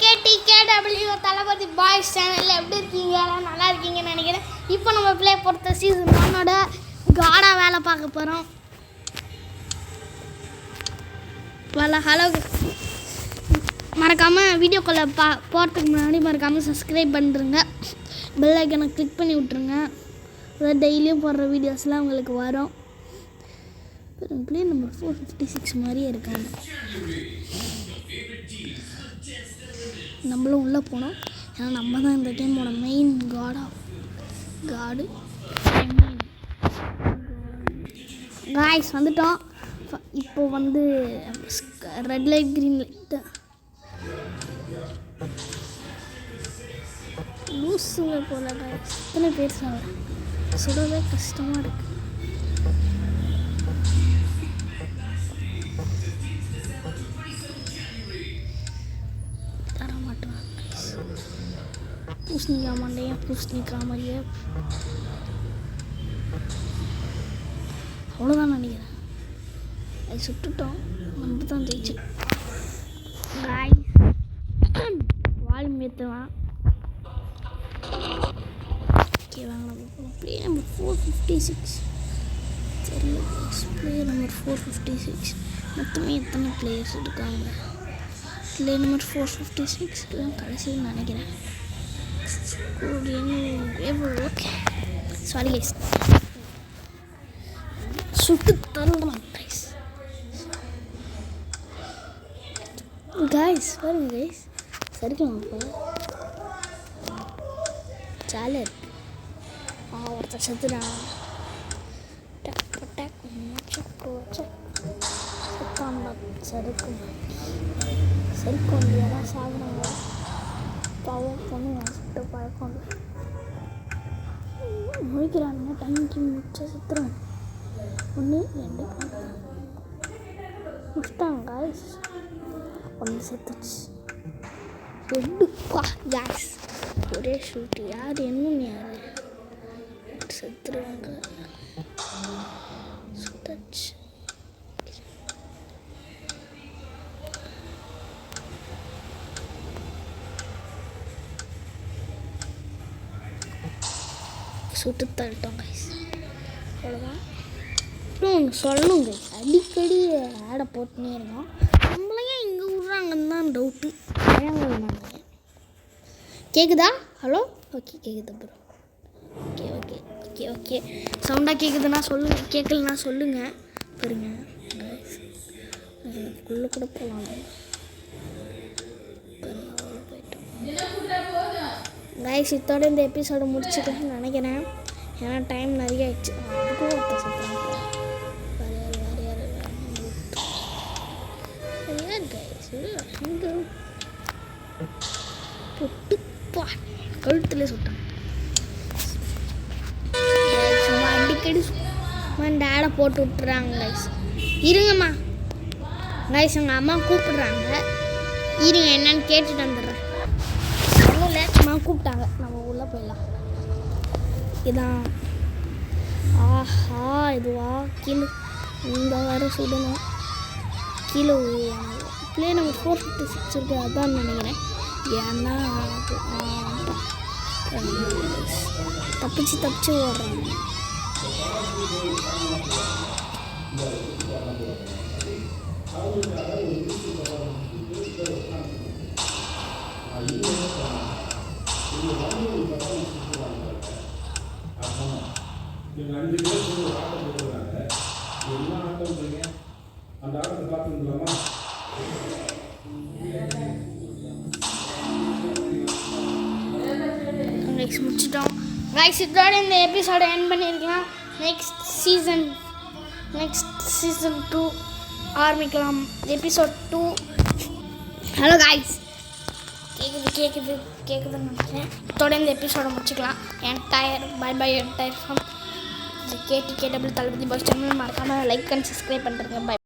KTKW Thalapathy boys சேனலில் எப்படி இருக்கீங்க? நல்லா இருக்கீங்கன்னு நினைக்கிறேன். இப்போ நம்ம ப்ளே பொறுத்த சீசன் 1ஓட காடா வேலை பார்க்க போகிறோம். ஹலோ, மறக்காமல் வீடியோக்குள்ளே போகிறதுக்கு முன்னாடி மறக்காமல் சப்ஸ்கிரைப் பண்ணுறங்க, பெல் ஐக்கனை கிளிக் பண்ணி விட்ருங்க. அதாவது டெய்லியும் போடுற வீடியோஸ்லாம் உங்களுக்கு வரும். ப்ளே நம்பர் 456 மாதிரியே இருக்காங்க. நம்மளும் உள்ளே போனோம், ஏன்னா நம்ம தான் இந்த கேமோட மெயின் காடு. காய்ஸ் வந்துட்டோம். இப்போ வந்து ரெட் லைட் க்ரீன் லைட்டு லூஸுங்க போல காய்ஸ். எத்தனை பேர் சுடவே கஷ்டமாக இருக்குது. பூசணிக்கா மண்டையா பூசணிக்கா மாதிரியே அவ்வளோதான் நினைக்கிறேன். அது சுட்டுட்டோம், நம்ம தான் ஜெயிச்சோம். வால்யூம் ஏற்றுவான். ஓகே வாங்க, நம்ம ப்ளே நம்பர் 456. சரி, ப்ளே நம்பர் 456 மொத்தமே எத்தனை பிளேயர்ஸ் இருக்காங்க? ப்ளே நம்பர் 456 தான் கடைசின்னு நினைக்கிறேன். ஓகே சாரி கைஸ், சுட்டு தரலாம் கைஸ் பாருங்க கைஸ். சரிக்கலாம் அப்போ ஜாலியாக இருக்கு. ஒருத்தர் செத்துடான். சரிக்கும் எல்லாம் சாப்பிடுவாங்க. பாவம் பொண்ணு சுட்டு பழக்கம் முடிக்கிறானுங்க. டைமுக்கு முடிச்ச சுற்றுறோம். 1 2 முடிச்சிட்டாங்க காய்ஸ். 1 செத்துச்சு. 2 காய்ஸ் ஒரே ஷூட்டு. யார் என்னன்னு யார் செத்துருவாங்க. சுத்தாச்சு. சுட்டு தள்ளிட்டோம் கைஸ். அவ்வளோதான். அப்புறம் ஒன்று சொல்லணும் கைஸ், அடிக்கடி ஆடை போட்டுனே இருக்கோம். நம்மளையும் இங்கே விட்றாங்கன்னு தான் டவுட்டு. நாங்கள் கேட்குதா? ஹலோ, ஓகே கேட்குது bro. Okay okay okay okay சவுண்டாக கேட்குதுன்னா சொல்லுங்கள், கேட்கலன்னா சொல்லுங்கள். பாருங்க உள்ளே கூட போகலாம். கைஸ் இதோட இந்த எபிசோடு முடிச்சுக்கலாம்னு நினைக்கிறேன், ஏன்னா டைம் நிறைய ஆயிடுச்சு. அதுக்கும் ஒருத்தர் சொல்கிறாங்க. யார் கைஸ் பொட்டுப்பா கழுத்தில் சுட்டான். சும்மா அடிக்கடி இந்த ஆடை போட்டு விட்டுறாங்க கைஸ். இருங்கம்மா கைஸ், எங்கள் அம்மா கூப்பிடுறாங்க. இருங்க என்னன்னு கேட்டுட்டு வந்துடுறேன். சும்மா கூப்பிட்டாங்க, நம்ம உள்ளே போயிடலாம். இதான் ஆஹா இதுவா கீழே இந்த வர சுடணும். கீழே ப்ளே நம்பர் 456 இருக்குது, அதான் நினைக்கிறேன். ஏன்னா தப்பிச்சு ஓடுறாங்க. நெக்ஸ்ட் முடிச்சிட்டோம் கைஸ். இதோட இந்த எபிசோடை எண்ட் பண்ணியிருக்கலாம். நெக்ஸ்ட் சீசன் 2 ஆரம்பிக்கலாம். எபிசோட் 2. ஹலோ கைஸ், கேட்குதுன்னு நினைக்கிறேன். இதோட இந்த எபிசோடை முடிச்சுக்கலாம். Bye entire from KTKW Thalapathy boys channel. மறக்காமல் லைக் அண்ட் சப்ஸ்கிரைப் பண்ணுறேங்க. பை.